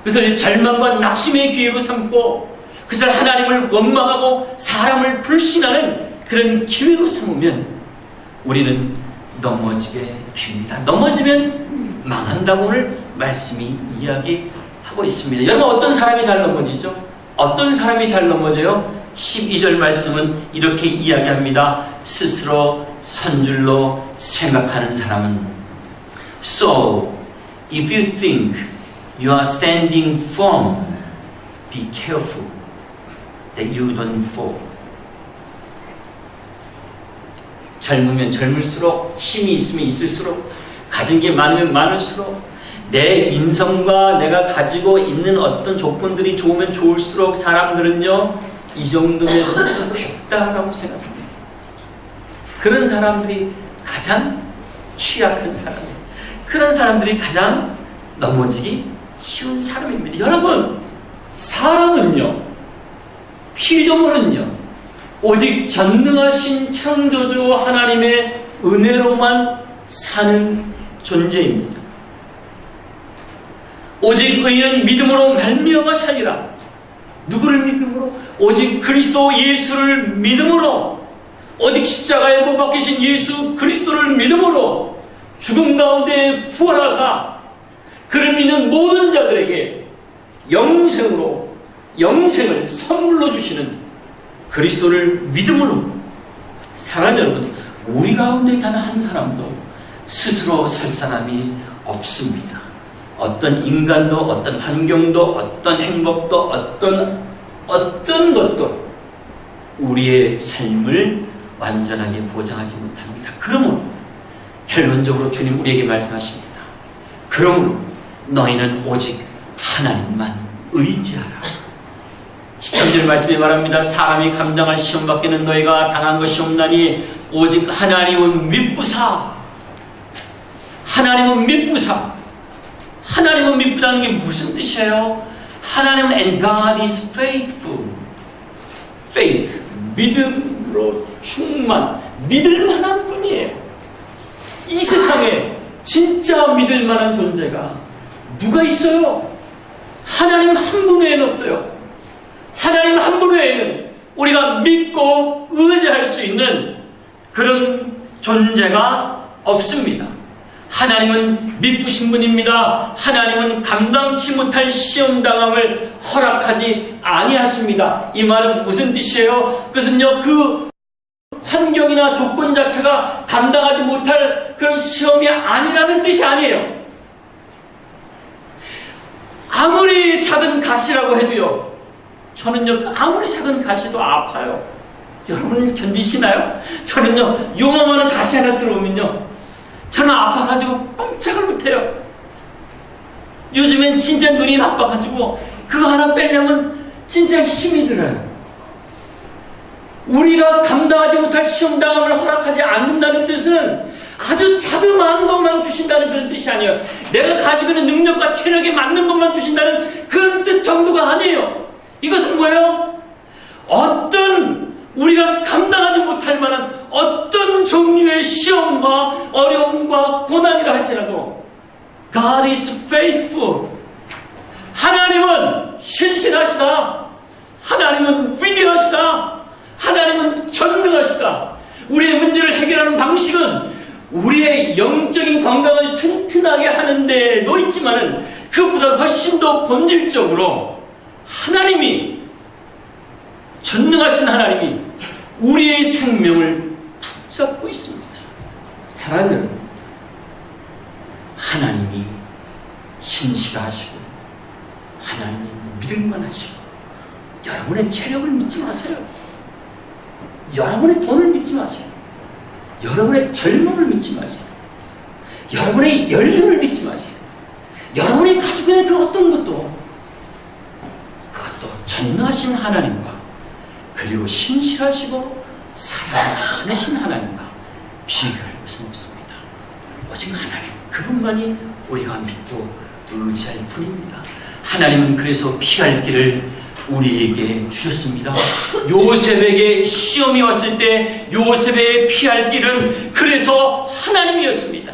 그것을 절망과 낙심의 기회로 삼고 그것을 하나님을 원망하고 사람을 불신하는 그런 기회로 삼으면 우리는 넘어지게 됩니다. 넘어지면 망한다고 오늘 말씀이 이야기하고 있습니다. 여러분, 어떤 사람이 잘 넘어지죠? 어떤 사람이 잘 넘어져요? 12절 말씀은 이렇게 이야기합니다. 스스로 선줄로 생각하는 사람은 So, if you think you are standing firm, be careful that you don't fall. 젊으면 젊을수록, 힘이 있으면 있을수록, 가진 게 많으면 많을수록, 내 인성과 내가 가지고 있는 어떤 조건들이 좋으면 좋을수록 사람들은요, 이 정도면 됐다라고 생각합니다. 그런 사람들이 가장 취약한 사람이에요. 그런 사람들이 가장 넘어지기 쉬운 사람입니다. 여러분, 사람은요, 피조물은요, 오직 전능하신 창조주 하나님의 은혜로만 사는 존재입니다. 오직 의인은 믿음으로 말미암아 살리라. 누구를 믿음으로? 오직 그리스도 예수를 믿음으로, 오직 십자가에 못 박히신 예수 그리스도를 믿음으로 죽음 가운데 부활하사 그를 믿는 모든 자들에게 영생을 선물로 주시는 그리스도를 믿음으로. 사랑하는 여러분, 우리 가운데 단 한 사람도 스스로 설 사람이 없습니다. 어떤 인간도, 어떤 환경도, 어떤 행복도, 어떤 것도 우리의 삶을 완전하게 보장하지 못합니다. 그러므로 결론적으로 주님 우리에게 말씀하십니다. 그러므로 너희는 오직 하나님만 의지하라. 13절 말씀에 말합니다. 사람이 감당할 시험 밖에는 너희가 당한 것이 없나니 오직 하나님은 믿부사. 하나님은 믿부사. 하나님은 믿부다는 게 무슨 뜻이에요? 하나님은 and God is faithful. faith, 믿음으로 충만, 믿을 만한 분이에요. 이 세상에 진짜 믿을 만한 존재가 누가 있어요? 하나님 한 분 외에는 없어요. 하나님 한 분 외에는 우리가 믿고 의지할 수 있는 그런 존재가 없습니다. 하나님은 믿으신 분입니다. 하나님은 감당치 못할 시험당함을 허락하지 아니하십니다. 이 말은 무슨 뜻이에요? 그것은요, 그 환경이나 조건 자체가 감당하지 못할 그런 시험이 아니라는 뜻이 아니에요. 아무리 작은 가시라고 해도요, 저는요, 아무리 작은 가시도 아파요. 여러분 견디시나요? 저는요, 요만한 가시 하나 들어오면요, 저는 아파가지고 꼼짝을 못해요. 요즘엔 진짜 눈이 나빠가지고 그거 하나 빼려면 진짜 힘이 들어요. 우리가 감당하지 못할 시험당함을 허락하지 않는다는 뜻은 아주 자그마한 것만 주신다는 그런 뜻이 아니에요. 내가 가지고 있는 능력과 체력에 맞는 것만 주신다는 그런 뜻 정도가 아니에요. 이것은 뭐예요? 어떤 우리가 감당하지 못할 만한 어떤 종류의 시험과 어려움과 고난이라 할지라도 God is faithful. 하나님은 신실하시다. 하나님은 위대하시다. 하나님은 전능하시다. 우리의 문제를 해결하는 방식은 우리의 영적인 건강을 튼튼하게 하는 데도 있지만은 그것보다 훨씬 더 본질적으로 하나님이, 전능하신 하나님이 우리의 생명을 붙잡고 있습니다. 사랑하는 여러분, 하나님이 신실하시고 하나님이 믿을만하시고, 여러분의 체력을 믿지 마세요. 여러분의 돈을 믿지 마세요. 여러분의 젊음을 믿지 마세요. 여러분의 연륜을 믿지 마세요. 여러분이 가지고 있는 그 어떤 것도, 그것도 전능하신 하나님과, 그리고 신실하시고 살아내신 하나님과 비교할 것은 없습니다. 오직 하나님, 그분만이 우리가 믿고 의지할 뿐입니다. 하나님은 그래서 피할 길을 우리에게 주셨습니다. 요셉에게 시험이 왔을 때 요셉의 피할 길은 그래서 하나님이었습니다.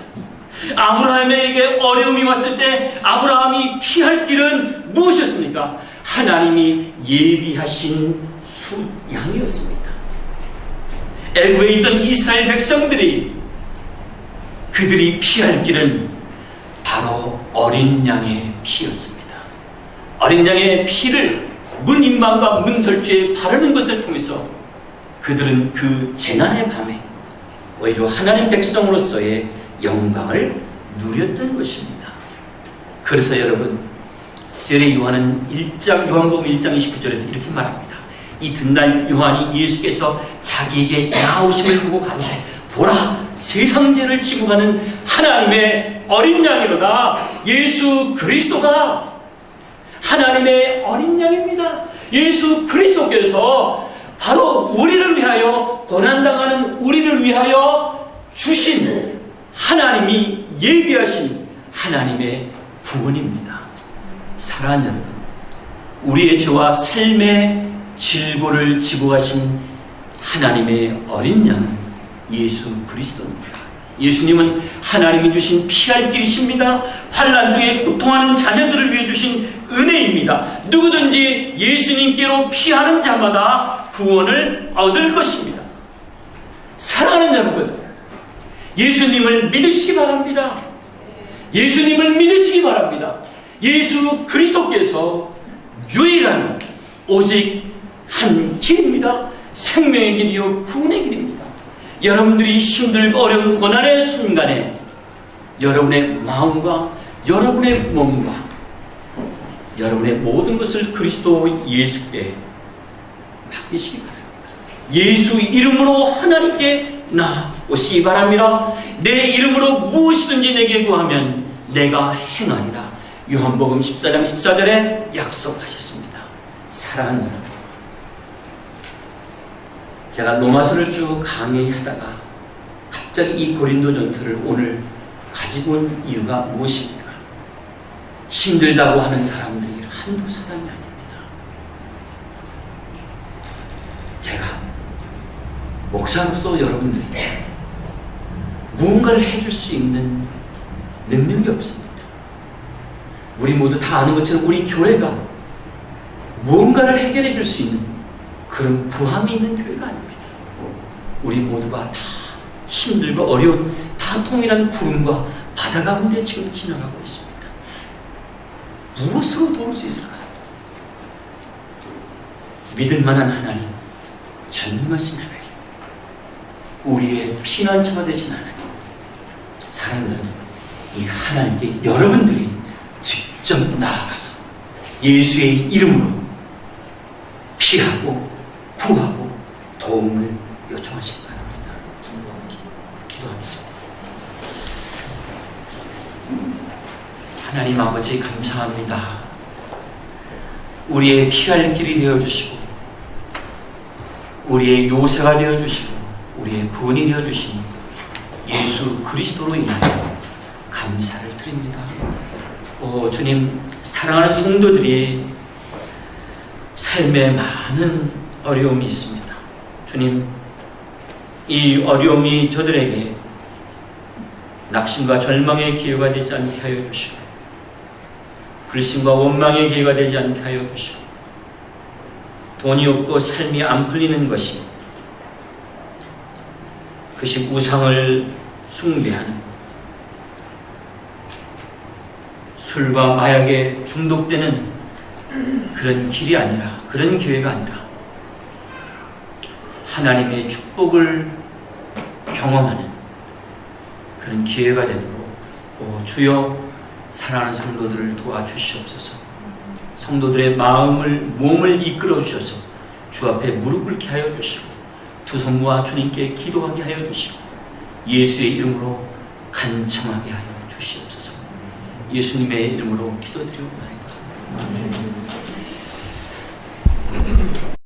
아브라함에게 어려움이 왔을 때 아브라함이 피할 길은 무엇이었습니까? 하나님이 예비하신 양이었습니다. 애굽에 있던 이스라엘 백성들이, 그들이 피할 길은 바로 어린 양의 피였습니다. 어린 양의 피를 문인방과 문설주에 바르는 것을 통해서 그들은 그 재난의 밤에 오히려 하나님 백성으로서의 영광을 누렸던 것입니다. 그래서 여러분, 세례 요한은 요한복음 1장 29절에서 이렇게 말합니다. 이튿날 요한이 예수께서 자기에게 나오심을 보고 가로되, 보라, 세상 죄를 지고 가는 하나님의 어린 양이로다. 예수 그리스도가 하나님의 어린 양입니다. 예수 그리스도께서 바로 우리를 위하여, 고난당하는 우리를 위하여 주신, 하나님이 예비하신 하나님의 구원입니다. 사랑하는 여러분, 우리의 죄와 삶의 질고를 지고 가신 하나님의 어린 양은 예수 그리스도입니다. 예수님은 하나님이 주신 피할 길이십니다. 환난 중에 고통하는 자녀들을 위해 주신 은혜입니다. 누구든지 예수님께로 피하는 자마다 구원을 얻을 것입니다. 사랑하는 여러분, 예수님을 믿으시기 바랍니다. 예수님을 믿으시기 바랍니다. 예수 그리스도께서 유일한 오직 한 길입니다. 생명의 길이요 구원의 길입니다. 여러분들이 힘들고 어려운 고난의 순간에 여러분의 마음과 여러분의 몸과 여러분의 모든 것을 그리스도 예수께 맡기시기 바랍니다. 예수 이름으로 하나님께 나오시기 바랍니다. 내 이름으로 무엇이든지 내게 구하면 내가 행하리라. 요한복음 14장 14절에 약속하셨습니다. 사랑하는 여러분, 제가 로마서를 쭉 강의하다가 갑자기 이 고린도전서를 오늘 가지고 온 이유가 무엇입니까? 힘들다고 하는 사람들이 한두 사람이 아닙니다. 제가 목사로서 여러분들이 무언가를 해줄 수 있는 능력이 없습니다. 우리 모두 다 아는 것처럼 우리 교회가 무언가를 해결해 줄 수 있는 그런 부함이 있는 교회가 아닙니다. 우리 모두가 다 힘들고 어려운 다 통일한 구름과 바다 가운데 지금 지나가고 있습니다. 무엇으로 도울 수 있을까요? 믿을 만한 하나님, 전능하신 하나님, 우리의 피난처가 되신 하나님, 사랑하는 여러분, 이 하나님께 여러분들이 직접 나아가서 예수의 이름으로 피하고 구하고 도움을 요청하시기 바랍니다. 기도하겠습니다. 하나님 아버지, 감사합니다. 우리의 피할 길이 되어주시고 우리의 요새가 되어주시고 우리의 구원이 되어주신 예수 그리스도로 인하여 감사를 드립니다. 주님, 사랑하는 성도들이 삶에 많은 어려움이 있습니다. 주님, 이 어려움이 저들에게 낙심과 절망의 기회가 되지 않게 하여 주시고 불신과 원망의 기회가 되지 않게 하여 주시고 돈이 없고 삶이 안 풀리는 것이 그것이 우상을 숭배하는 술과 마약에 중독되는 그런 길이 아니라 그런 기회가 아니라 하나님의 축복을 경험하는 그런 기회가 되도록 주여 사랑하는 성도들을 도와주시옵소서. 성도들의 몸을 이끌어 주셔서 주 앞에 무릎 꿇게 하여 주시고 두 손 모아 주님께 기도하게 하여 주시고 예수의 이름으로 간청하게 하여 주시옵소서. 예수님의 이름으로 기도드리옵나이다. 아멘.